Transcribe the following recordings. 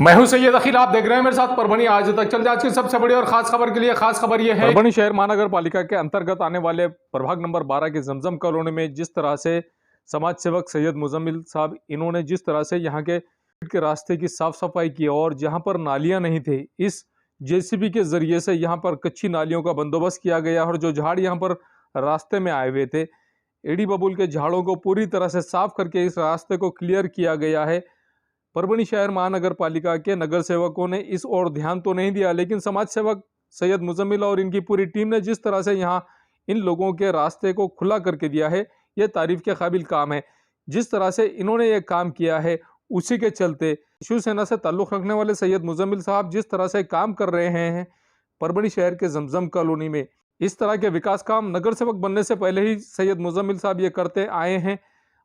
मैं हूं सैयद अखिल, आप देख रहे हैं मेरे साथ परभनी आज तक। चलते आज की सबसे बड़ी और खास खबर के लिए। खास खबर यह है, परभनी शहर महानगर पालिका के अंतर्गत आने वाले प्रभाग नंबर 12 की जमजम कॉलोनी में जिस तरह से समाज सेवक सैयद मुजम्मिल साहब इन्होंने जिस तरह से यहाँ के रास्ते की साफ सफाई की और जहाँ पर नालियां नहीं थे, इस जेसीबी के जरिए से यहाँ पर कच्ची नालियों का बंदोबस्त किया गया और जो झाड़ यहाँ पर रास्ते में आए हुए थे, एड़ी बबूल के झाड़ों को पूरी तरह से साफ करके इस रास्ते को क्लियर किया गया है। परभनी शहर महानगर पालिका के नगर सेवकों ने इस ओर ध्यान तो नहीं दिया, लेकिन समाज सेवक सैयद मुजम्मिल और इनकी पूरी टीम ने जिस तरह से यहाँ इन लोगों के रास्ते को खुला करके दिया है, ये तारीफ के काबिल काम है। जिस तरह से इन्होंने ये काम किया है, उसी के चलते शिवसेना से ताल्लुक़ रखने वाले सैयद मुजम्मिल साहब जिस तरह से काम कर रहे हैं परभनी शहर के जमजम कॉलोनी में, इस तरह के विकास काम नगर सेवक बनने से पहले ही सैयद मुजम्मिल साहब ये करते आए हैं।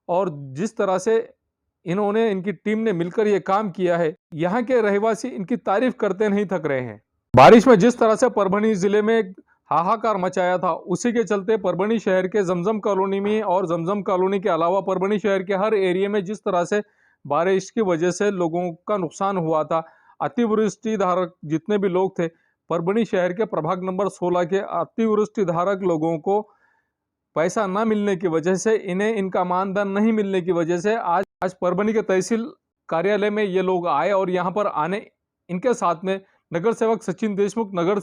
और जिस तरह से इन्होंने, इनकी टीम ने मिलकर ये काम किया है, यहाँ के रहवासी इनकी तारीफ करते नहीं थक रहे हैं। बारिश में जिस तरह से परभनी जिले में हाहाकार मचाया था, उसी के चलते परभनी शहर के जमजम कॉलोनी में और जमजम कॉलोनी के अलावा परभनी शहर के हर एरिया में जिस तरह से बारिश की वजह से लोगों का नुकसान हुआ था, अतिवृष्टि धारक जितने भी लोग थे, परभनी शहर के प्रभाग नंबर 16 के अतिवृष्टि धारक लोगों को पैसा न मिलने की वजह से, इन्हें इनका मानधन नहीं मिलने की वजह से आज परभनी के तहसील कार्यालय में ये लोग आए और यहाँ पर आने इनके साथ में नगर सेवक सचिन देशमुख, नगर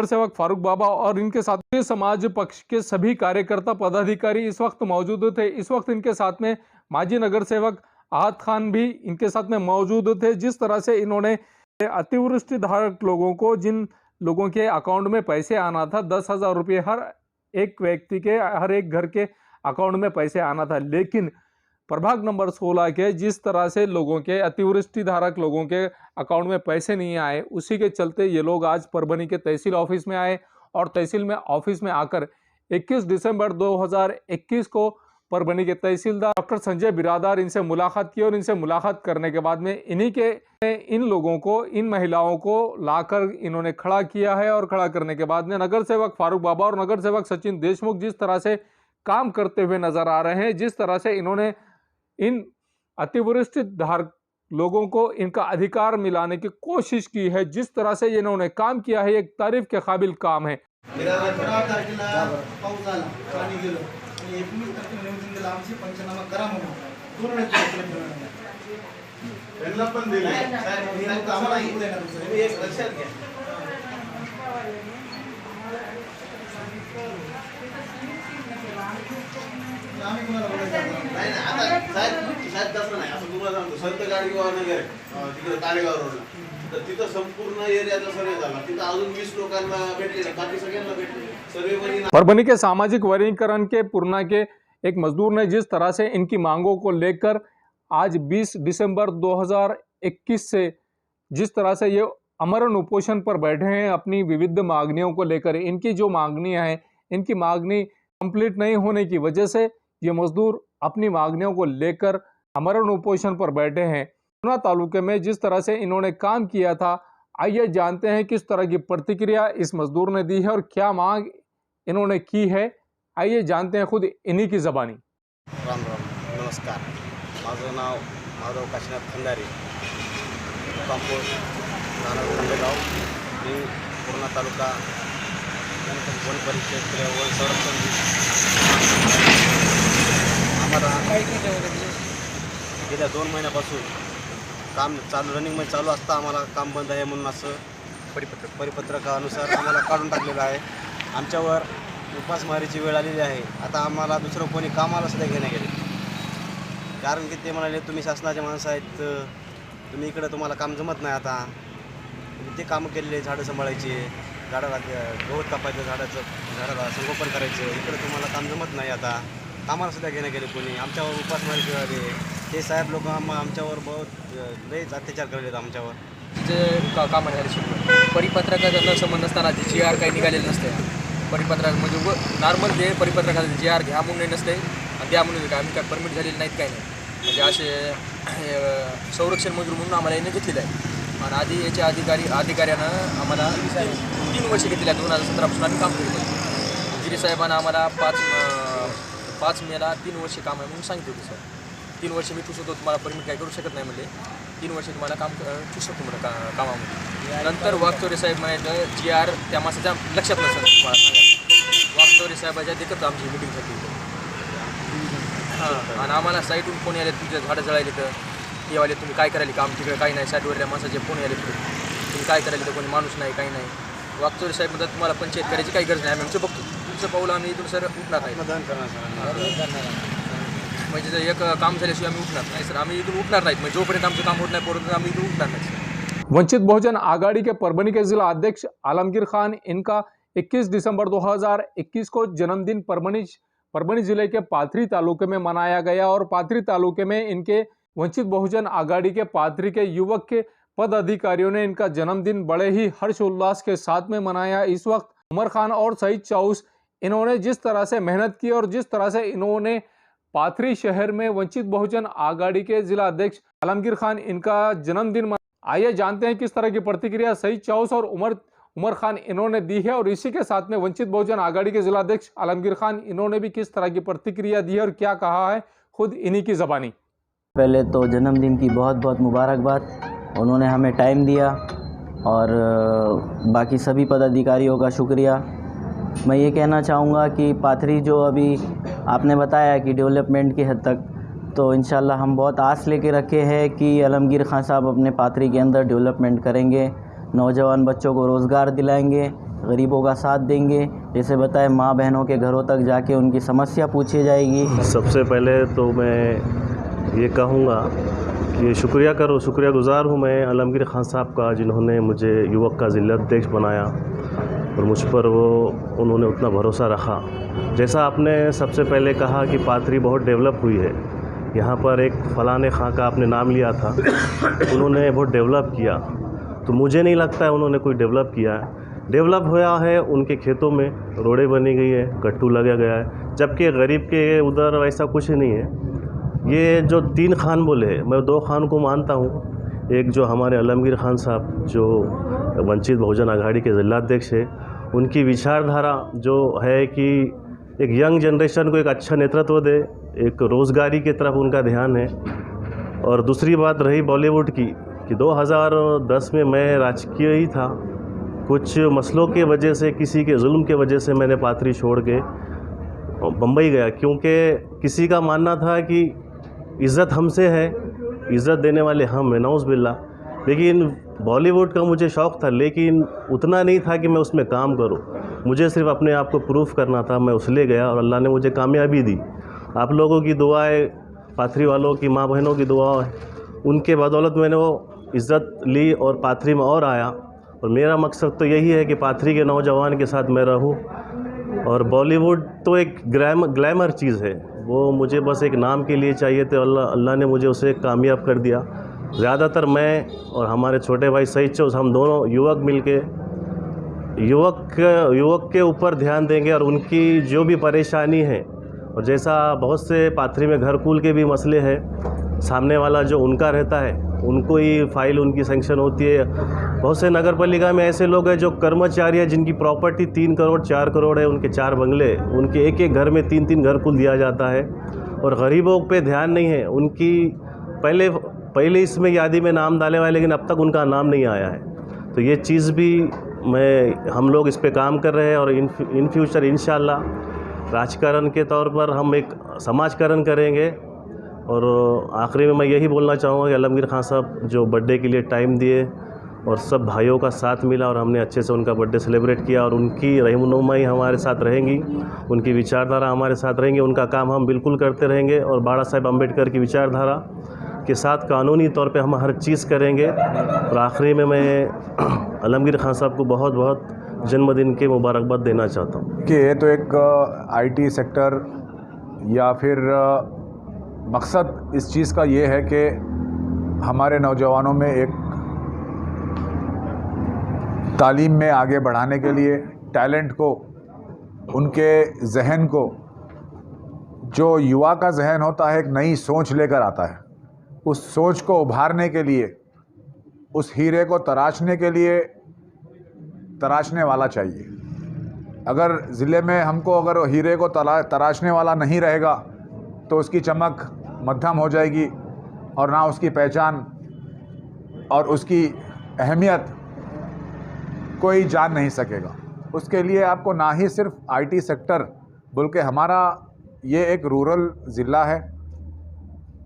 सेवक फारूक बाबा और इनके साथ समाज पक्ष के सभी कार्यकर्ता पदाधिकारी इस वक्त मौजूद थे। इस वक्त इनके साथ में माजी नगर सेवक आहत खान भी इनके साथ में मौजूद थे। जिस तरह से इन्होंने अतिवृष्टि धारक लोगों को, जिन लोगों के अकाउंट में पैसे आना था 10,000 रुपये, हर एक व्यक्ति के, हर एक घर के अकाउंट में पैसे आना था, लेकिन प्रभाग नंबर 16 के जिस तरह से लोगों के, अतिवृष्टि धारक लोगों के अकाउंट में पैसे नहीं आए, उसी के चलते ये लोग आज परभनी के तहसील ऑफिस में आए और तहसील में ऑफिस में आकर 21 दिसंबर 2021 को परभनी के तहसीलदार डॉक्टर संजय बिरादार इनसे मुलाकात की और इनसे मुलाकात करने के बाद में इन लोगों को, इन महिलाओं को लाकर इन्होंने खड़ा किया है और खड़ा करने के बाद में नगर सेवक फारूक बाबा और नगर सेवक सचिन देशमुख जिस तरह से काम करते हुए नजर आ रहे हैं, जिस तरह से इन्होंने इन अतिवृष्टि धारक लोगों को इनका अधिकार मिलाने की कोशिश की है, जिस तरह से इन्होंने काम किया है, एक तारीफ के काबिल काम है। तिथं संपूर्ण एरियाचा सर्वे झाला, तिथं अजून 20 लोकांना भेटले, बाकी सगळ्यांना भेटले सर्वे। परभनी के सामाजिक वर्गीकरण के पूर्णा के एक मजदूर ने जिस तरह से इनकी मांगों को लेकर आज 20 दिसंबर 2021 से जिस तरह से ये अमरण उपोषण पर बैठे हैं अपनी विविध मांगनियों को लेकर, इनकी जो मांगनियां हैं, इनकी मांगनी कंप्लीट नहीं होने की वजह से ये मजदूर अपनी मांगनियों को लेकर अमरण उपोषण पर बैठे हैं। पूर्णा तालुके में जिस तरह से इन्होंने काम किया था, आइए जानते हैं किस तरह की प्रतिक्रिया इस मजदूर ने दी है और क्या मांग इन्होंने की है। आइए जानते हैं खुद इन्हीं की जबानी। राम राम, नमस्कार। माझं नाव माधव काशीनाथ खंडारी, कंपोस्ट राहणार खंडेगाव, मी पूर्णा तालुका वन परिषद वन संरक्षण। आम्हाला गेल्या 2 महिन्यापासून काम चालू, रनिंगमध्ये चालू असता आम्हाला काम बंद आहे म्हणून असं परिपत्रकानुसार आम्हाला काढून टाकलेलं आहे। आमच्यावर उपासमारीची वेळ आलेली आहे। आता आम्हाला दुसरं कोणी कामाला सुद्धा घेणे गेले, कारण की ते म्हणाले तुम्ही शासनाचे माणसं आहेत, तुम्ही इकडं तुम्हाला काम जमत नाही। आता तुम्ही ते कामं केलेले, झाडं सांभाळायचे, झाडाला गवत कापायचं, झाडाला संगोपन करायचं, इकडं तुम्हाला काम जमत नाही। आता कामाला सुद्धा घेणे गेले कोणी, आमच्यावर उपासमारी आले। ते साहेब लोक आमच्यावर बहुत लयच अत्याचार करलेत आमच्यावर। जे काम झाले सुरू परिपत्रकाचा संबंध असताना GR काही निघालेलं नसते। परिपत्रक म्हणजे नॉर्मल जे परिपत्रकाचं GR घ्या म्हणून नसते आणि द्या म्हणून काय, आम्ही काय परमिट झालेली नाहीत, काय नाही। म्हणजे असे संरक्षण मजूर म्हणून आम्हाला याने घेतलेलं आहे आणि आधी याच्या अधिकाऱ्यानं आम्हाला 3 वर्ष घेतलेलं आहे। 2017 पासून आम्ही काम करतो। गिरी साहेबांना आम्हाला 5 मेला 3 वर्ष काम आहे म्हणून सांगितलं होतं सर। 3 वर्ष मी ठुसतो तुम्हाला परमिट काय करू शकत नाही म्हणले. 3 वर्ष तुम्हाला काम ठुसतो म्हणलं कामामध्ये. नंतर वागचौरे साहेब म्हणायचं GR त्या माणसाच्या लक्षात नसेल तुम्हाला सांगायचं. वागचौरे साहेबाच्या देखत आमची मिटिंग झाली. हां, आणि आम्हाला साईटून फोन आले तुमचे झाडं जळायले तर हे वाले तुम्ही काय करायला काम तिकडे काही नाही. साईडवरल्या माणसाचे फोन आले तुम्ही काय करायला तर कोणी माणूस नाही काही नाही. वागचौरे साहेब म्हणतात तुम्हाला पंचायत करायची काही गरज नाही. आम्ही आमचं बघतो तुमचं पाऊल आम्ही इथून सर उठणार नाही. म्हणजे जर एक काम झाल्याशिवाय आम्ही उठणार नाही सर. आम्ही इथून उठणार नाहीत. म्हणजे जोपर्यंत आमचं काम होत नाही तोपर्यंत आम्ही इथून उठणार नाही. वंचित बहुजन आघाड़ी के परभनी के जिला अध्यक्ष आलमगीर खान, इनका 21 दिसंबर 2021 को जन्मदिन परभनी जिले के पाथरी तालुके में मनाया गया और पाथरी तालुके में इनके वंचित बहुजन आघाड़ी के पाथरी के युवक के पदाधिकारियों ने इनका जन्मदिन बड़े ही हर्षोल्लास के साथ में मनाया। इस वक्त उमर खान और सईद चाउस, इन्होंने जिस तरह से मेहनत की और जिस तरह से इन्होंने पाथरी शहर में वंचित बहुजन आघाड़ी के जिला अध्यक्ष आलमगीर खान इनका जन्मदिन, आइए जानते हैं किस तरह की प्रतिक्रिया सईद चाउस और उमर खान इन्होंने दी है। और इसी के साथ में वंचित बहुजन आघाड़ी के जिला अध्यक्ष आलमगीर खान इन्होंने भी किस तरह की प्रतिक्रिया दी है और क्या कहा है, खुद इन्हीं की ज़बानी। पहले तो जन्मदिन की बहुत बहुत मुबारकबाद, उन्होंने हमें टाइम दिया और बाकी सभी पदाधिकारियों का शुक्रिया। मैं ये कहना चाहूँगा कि पाथरी जो अभी आपने बताया कि डेवलपमेंट की हद तक, तो इंशाल्लाह हम बहुत आस लेके रखे हैं कि आलमगीर खान साहब अपने पाथरी के अंदर डेवलपमेंट करेंगे, नौजवान बच्चों को रोज़गार दिलाएंगे, गरीबों का साथ देंगे। जैसे बताए माँ बहनों के घरों तक जाके उनकी समस्या पूछी जाएगी। सबसे पहले तो मैं ये कहूँगा कि शुक्रियागुज़ार हूँ मैं आलमगीर खान साहब का, जिन्होंने मुझे युवक का ज़िला अध्यक्ष बनाया और मुझ पर उन्होंने उतना भरोसा रखा। जैसा आपने सबसे पहले कहा कि पाथरी बहुत डेवलप हुई है, यहाँ पर एक फलाने खां का आपने नाम लिया था, उन्होंने बहुत डेवलप किया, तो मुझे नहीं लगता है उन्होंने कोई डेवलप किया है। डेवलप हुआ है उनके खेतों में रोडें बनी गई है, गट्टू लगा गया है, जबकि गरीब के उधर वैसा कुछ नहीं है। ये जो 3 खान बोले, मैं 2 खान को मानता हूँ। एक जो हमारे आलमगीर खान साहब जो वंचित बहुजन आघाड़ी के जिलाध्यक्ष है, उनकी विचारधारा जो है कि एक यंग जनरेशन को एक अच्छा नेतृत्व दे, एक रोज़गारी की तरफ उनका ध्यान है। और दूसरी बात रही बॉलीवुड की, कि 2010 में मैं राजकीय ही था, कुछ मसलों के वजह से, किसी के जुल्म के वजह से मैंने पाथरी छोड़ के बम्बई गया, क्योंकि किसी का मानना था कि इज़्ज़त हमसे है, इज़्ज़त देने वाले हम हैं, नौज़ बिल्ला। लेकिन बॉलीवुड का मुझे शौक़ था, लेकिन उतना नहीं था कि मैं उसमें काम करूं। मुझे सिर्फ अपने आप को प्रूफ करना था। मैं उसले गया और अल्लाह ने मुझे कामयाबी दी। आप लोगों की दुआएं, पाथरी वालों की माँ बहनों की दुआ, उनके बदौलत मैंने वो इज़्ज़त ली और पाथरी में और आया। और मेरा मकसद तो यही है कि पाथरी के नौजवान के साथ मैं रहूं। और बॉलीवुड तो एक ग्लैमर चीज़ है, वो मुझे बस एक नाम के लिए चाहिए, तो अल्लाह ने मुझे उसे कामयाब कर दिया। ज़्यादातर मैं और हमारे छोटे भाई सईद चाउस, हम दोनों युवक मिलके युवक के ऊपर ध्यान देंगे और उनकी जो भी परेशानी है, और जैसा बहुत से पाथरी में घरकुल के भी मसले हैं, सामने वाला जो उनका रहता है उनको ही फाइल उनकी सेंक्शन होती है। बहुत से नगर पालिका में ऐसे लोग हैं जो कर्मचारी हैं, जिनकी प्रॉपर्टी 3 करोड़ 4 करोड़ है, उनके 4 बंगले, उनके एक घर में 3-3 घरकुल दिया जाता है और गरीबों पे ध्यान नहीं है। उनकी पहले इसमें यादी में नाम डाले हुए हैं, लेकिन अब तक उनका नाम नहीं आया है। तो ये चीज़ भी हम लोग इस पे काम कर रहे हैं और इन फ्यूचर इंशाल्लाह राजकारण के तौर पर हम एक समाजकरण करेंगे। और आखिरी में मैं यही बोलना चाहूँगा कि आलमगीर खान साहब जो बर्थडे के लिए टाइम दिए और सब भाइयों का साथ मिला और हमने अच्छे से उनका बर्थडे सेलिब्रेट किया, और उनकी रहनुमाई हमारे साथ रहेंगी, उनकी विचारधारा हमारे साथ रहेंगी, उनका काम हम बिल्कुल करते रहेंगे। और बाबा साहेब अम्बेडकर की विचारधारा के साथ कानूनी तौर पे हम हर चीज़ करेंगे। और आखिरी में मैं आलमगीर खान साहब को बहुत बहुत जन्मदिन की मुबारकबाद देना चाहता हूँ। कि ये तो एक आईटी सेक्टर या फिर मकसद इस चीज़ का ये है कि हमारे नौजवानों में एक तालीम में आगे बढ़ाने के लिए टैलेंट को, उनके जहन को, जो युवा का जहन होता है एक नई सोच लेकर आता है, उस सोच को उभारने के लिए, उस हीरे को तराशने के लिए तराशने वाला चाहिए। अगर ज़िले में हमको अगर हीरे को तराशने वाला नहीं रहेगा तो उसकी चमक मध्यम हो जाएगी और ना उसकी पहचान और उसकी अहमियत कोई जान नहीं सकेगा। उसके लिए आपको ना ही सिर्फ आईटी सेक्टर, बल्कि हमारा ये एक रूरल ज़िला है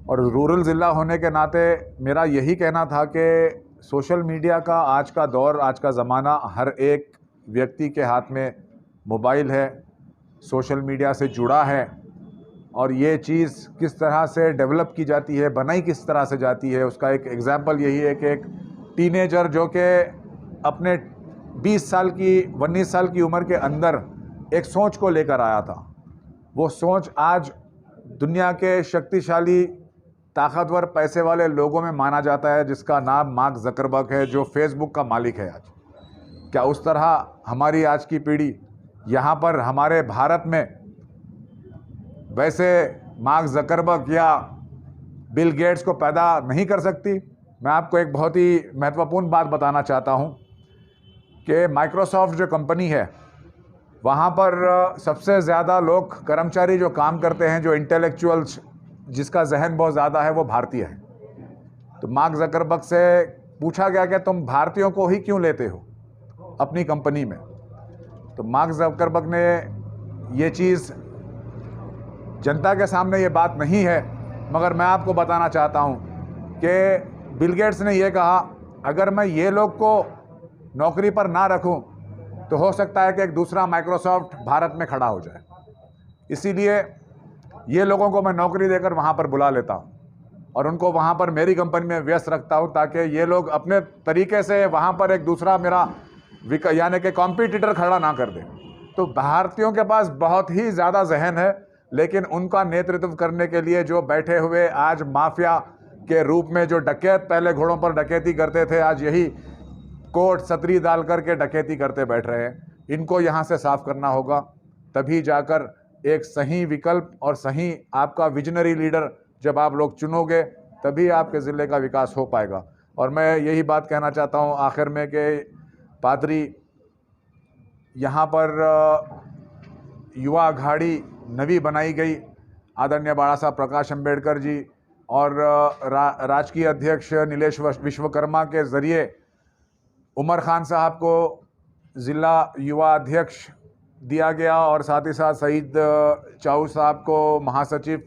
और रूरल ज़िला होने के नाते मेरा यही कहना था कि सोशल मीडिया का आज का दौर, आज का ज़माना, हर एक व्यक्ति के हाथ में मोबाइल है, सोशल मीडिया से जुड़ा है और ये चीज़ किस तरह से डेवलप की जाती है, बनाई किस तरह से जाती है, उसका एक एग्ज़ाम्पल यही है कि एक टीनेजर जो कि अपने 20 साल की 19 साल की उम्र के अंदर एक सोच को लेकर आया था, वो सोच आज दुनिया के शक्तिशाली ताकतवर पैसे वाले लोगों में माना जाता है, जिसका नाम मार्क ज़करबर्ग है, जो फेसबुक का मालिक है आज। क्या उस तरह हमारी आज की पीढ़ी यहाँ पर हमारे भारत में वैसे मार्क ज़करबर्ग या बिल गेट्स को पैदा नहीं कर सकती? मैं आपको एक बहुत ही महत्वपूर्ण बात बताना चाहता हूँ कि माइक्रोसॉफ्ट जो कंपनी है, वहाँ पर सबसे ज़्यादा लोग, कर्मचारी जो काम करते हैं, जो इंटेलेक्चुअल्स जिसका जहन बहुत ज़्यादा है, वो भारतीय है। तो मार्क ज़करबर्ग से पूछा गया कि तुम भारतीयों को ही क्यों लेते हो अपनी कंपनी में? तो मार्क ज़करबर्ग ने ये चीज़, जनता के सामने ये बात नहीं है, मगर मैं आपको बताना चाहता हूँ कि बिल गेट्स ने ये कहा, अगर मैं ये लोग को नौकरी पर ना रखूँ तो हो सकता है कि एक दूसरा माइक्रोसॉफ्ट भारत में खड़ा हो जाए। इसीलिए ये लोगों को मैं नौकरी देकर वहाँ पर बुला लेता हूँ और उनको वहाँ पर मेरी कंपनी में व्यस्त रखता हूँ, ताकि ये लोग अपने तरीके से वहाँ पर एक दूसरा मेरा यानी कि कॉम्पिटिटर खड़ा ना कर दे। तो भारतीयों के पास बहुत ही ज़्यादा जहन है, लेकिन उनका नेतृत्व करने के लिए जो बैठे हुए आज माफिया के रूप में जो डकैत पहले घोड़ों पर डकैती करते थे, आज यही कोट छतरी डाल करके डकैती करते बैठ रहे हैं। इनको यहाँ से साफ करना होगा, तभी जाकर एक सही विकल्प और सही आपका विजनरी लीडर जब आप लोग चुनोगे, तभी आपके ज़िले का विकास हो पाएगा। और मैं यही बात कहना चाहता हूँ आखिर में कि पादरी, यहाँ पर युवा अघाड़ी नवी बनाई गई, आदरणीय बाला साहब प्रकाश अंबेडकर जी और राजकीय अध्यक्ष नीलेश विश्वकर्मा के ज़रिए उमर खान साहब को ज़िला युवा अध्यक्ष दिया गया और साथ ही साथ सईद चाऊ साहब को महासचिव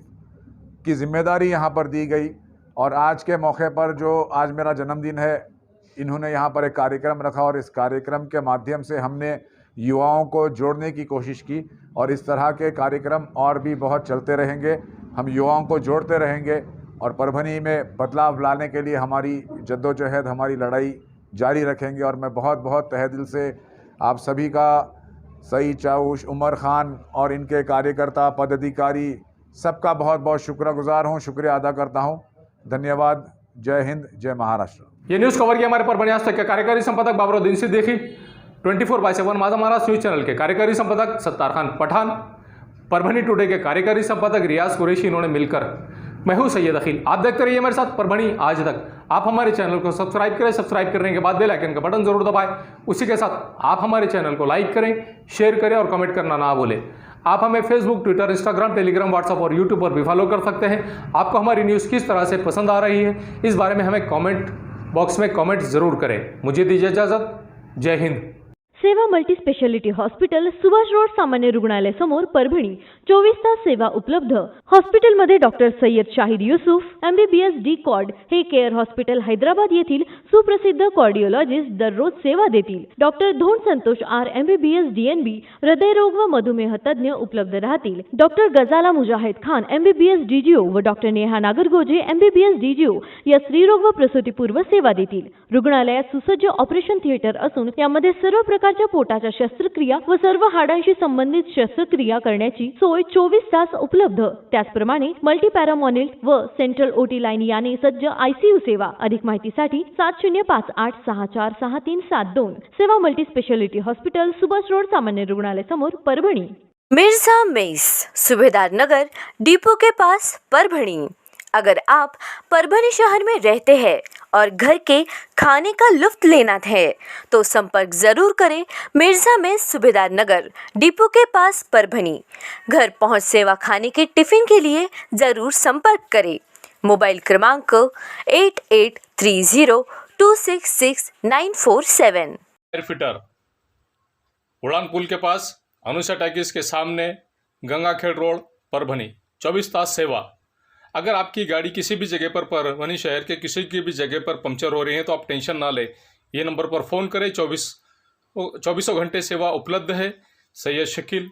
की जिम्मेदारी यहाँ पर दी गई। और आज के मौके पर जो आज मेरा जन्मदिन है, इन्होंने यहाँ पर एक कार्यक्रम रखा और इस कार्यक्रम के माध्यम से हमने युवाओं को जोड़ने की कोशिश की और इस तरह के कार्यक्रम और भी बहुत चलते रहेंगे। हम युवाओं को जोड़ते रहेंगे और परभनी में बदलाव लाने के लिए हमारी जद्दोजहद, हमारी लड़ाई जारी रखेंगे। और मैं बहुत बहुत तहे दिल से आप सभी का, सईद चाऊश, उमर खान और इनके कार्यकर्ता, पदाधिकारी, सबका बहुत बहुत शुक्रगुजार हूँ, शुक्रिया अदा करता हूँ। धन्यवाद। जय हिंद, जय महाराष्ट्र। ये न्यूज़ कवर किया हमारे परभणी आज तक के कार्यकारी संपादक बाबुराव सिद्दीकी, 24/7 माझा महाराष्ट्र न्यूज़ चैनल के कार्यकारी संपादक सत्तार खान पठान, परभणी टुडे के कार्यकारी संपादक रियाज कुरैशी, इन्होंने मिलकर मैं हूं सैयद अखिल। आप देखते रहिए मेरे साथ परभणी आज तक। आप हमारे चैनल को सब्सक्राइब करें, सब्सक्राइब करने के बाद बेल आइकन का बटन जरूर दबाएं। उसी के साथ आप हमारे चैनल को लाइक करें, शेयर करें और कमेंट करना ना भूलें। आप हमें Facebook, Twitter, Instagram, Telegram, WhatsApp और यूट्यूब पर भी फॉलो कर सकते हैं। आपको हमारी न्यूज़ किस तरह से पसंद आ रही है, इस बारे में हमें कमेंट बॉक्स में कमेंट जरूर करें। मुझे दीजिए इजाजत। Jai Hind. Seva multi speciality hospital, Subhash road, सामान्य रुग्णालय समोर, परभणी। 24 तास सेवा उपलब्ध। हॉस्पिटलमध्ये डॉक्टर सय्यद शाहिद युसूफ, MBBS डी कॉर्ड हे केअर हॉस्पिटल हैदराबाद येथील सुप्रसिद्ध कार्डिओलॉजिस्ट दररोज सेवा देतील। Doctor Dhond Santosh R, MBBS DNB हृदयरोग व मधुमेह तज्ञ उपलब्ध राहतील। Doctor Ghazala Mujahid Khan, MBBS DGO व doctor Neha Nagargoje, MBBS DGO या स्त्रीरोग व प्रसूतीपूर्व सेवा देतील। रुग्णालयात सुसज्ज ऑपरेशन थिएटर असून यामध्ये सर्व प्रकारच्या पोटाच्या शस्त्रक्रिया व सर्व हाडांशी संबंधित शस्त्रक्रिया करण्याची सोय 24 तास उपलब्ध। त्याचप्रमाणे मल्टी पॅरामोनिल व सेंट्रल ओटी लाईन याने सज्ज ICU सेवा। अधिक माहितीसाठी 7058646372। सेवा multi speciality hospital, Subhash road, सामान्य रुग्णालय समोर, परभणी। मिर्जा मेस, सुभेदार नगर, डिपो के पास, परभणी। अगर आप परभणी शहर में रहते हैं और घर के खाने का लुत्फ लेना है तो संपर्क जरूर करें मिर्जा में सुबेदार नगर डिपो के पास परभणी। घर पहुंच सेवा खाने के टिफिन के लिए जरूर संपर्क करें। मोबाइल क्रमांक 8830266947। एयर फिटर उड़ान पुल के पास अनुषा टैक्स के सामने गंगाखेड़ रोड परभणी 24 तास सेवा। अगर आपकी गाड़ी किसी भी जगह पर परभणी शहर के किसी की भी जगह पर पंक्चर हो रही है तो आप टेंशन ना लें, ये नंबर पर फ़ोन करें। 24 घंटे सेवा उपलब्ध है। सैयद शकील,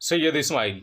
सैयद इस्माइल,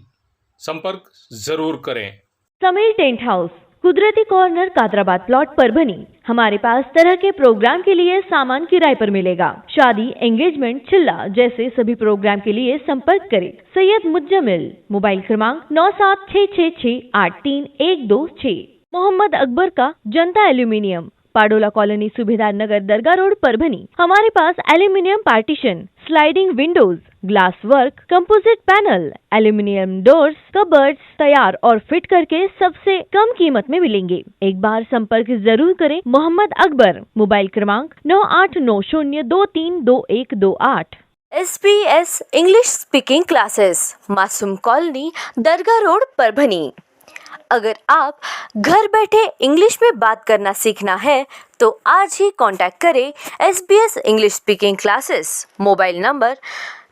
संपर्क ज़रूर करें। समीर टेंट हाउस, कुदरती कॉर्नर, कादराबाद प्लॉट, परभणी। हमारे पास तरह के प्रोग्राम के लिए सामान किराए पर मिलेगा। शादी, एंगेजमेंट, चिल्ला जैसे सभी प्रोग्राम के लिए संपर्क करें। सैयद मुज्जमिल, मोबाइल क्रमांक 9766683126। मोहम्मद अकबर का Janata aluminium, Padola colony, Subedar Nagar, Dargah road, Parbhani. हमारे पास aluminium partition, sliding windows, glass work, composite panel, aluminium doors, cupboards तैयार और फिट करके सबसे कम कीमत में मिलेंगे। एक बार संपर्क जरूर करें। मोहम्मद अकबर, मोबाइल क्रमांक 9890232128। SBS इंग्लिश स्पीकिंग क्लासेस, मासूम कॉलोनी, दरगाह रोड, परभणी। अगर आप घर बैठे इंग्लिश में बात करना सीखना है तो आज ही कांटेक्ट करें SBS English speaking classes. Mobile number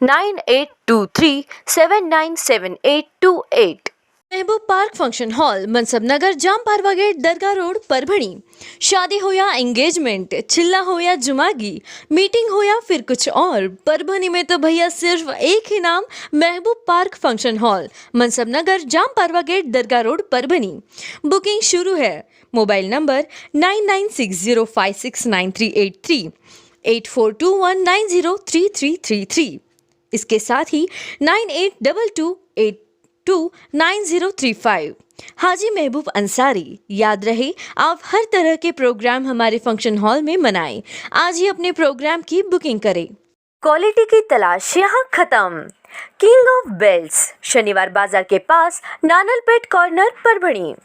9823797828। महबूब पार्क फंक्शन हॉल, मनसब नगर, जाम पारवा गेट, दरगाह रोड, परभणी। शादी हो या एंगेजमेंट, चिल्ला हो या जुमागी, मीटिंग हो या फिर कुछ और, परभणी में तो भैया सिर्फ एक ही नाम, महबूब पार्क फंक्शन हॉल, मनसब नगर, जाम पारवा गेट, दरगाह रोड, परभणी। बुकिंग शुरू है। Mobile number 9960569383, 8421903333। इसके साथ ही 9822829035। हाजी महबूब अंसारी। याद रहे, आप हर तरह के प्रोग्राम हमारे फंक्शन हॉल में मनाएं। आज ही अपने प्रोग्राम की बुकिंग करें। क्वालिटी की तलाश यहाँ खत्म। King of belts, Shaniwar Bazaar के पास, Nanalpeth corner, Parbhani.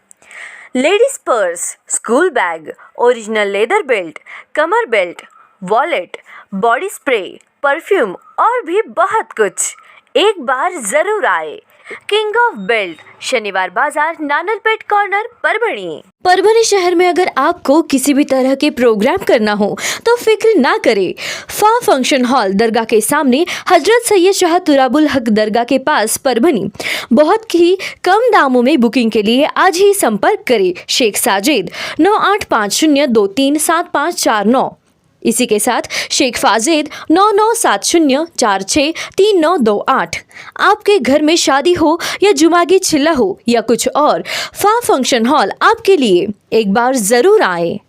Ladies purse, school bag, original leather belt, कमर belt, wallet, body spray, perfume और भी बहुत कुछ। एक बार जरूर आए। किंग ऑफ बेल्ट, शनिवार बाजार, नानलपेट कॉर्नर, परभणी। परभणी शहर में अगर आपको किसी भी तरह के प्रोग्राम करना हो तो फिक्र ना करें। फा फंक्शन हॉल, दरगाह के सामने, हजरत सैयद शाह तुराबुल हक दरगाह के पास, परभणी। बहुत ही कम दामों में बुकिंग के लिए आज ही संपर्क करें। शेख साजिद 9850237549। इसी के साथ शेख फाजिद 9970463928। आपके घर में शादी हो या जुमागी, चिल्ला हो या कुछ और, फा फंक्शन हॉल आपके लिए। एक बार जरूर आए।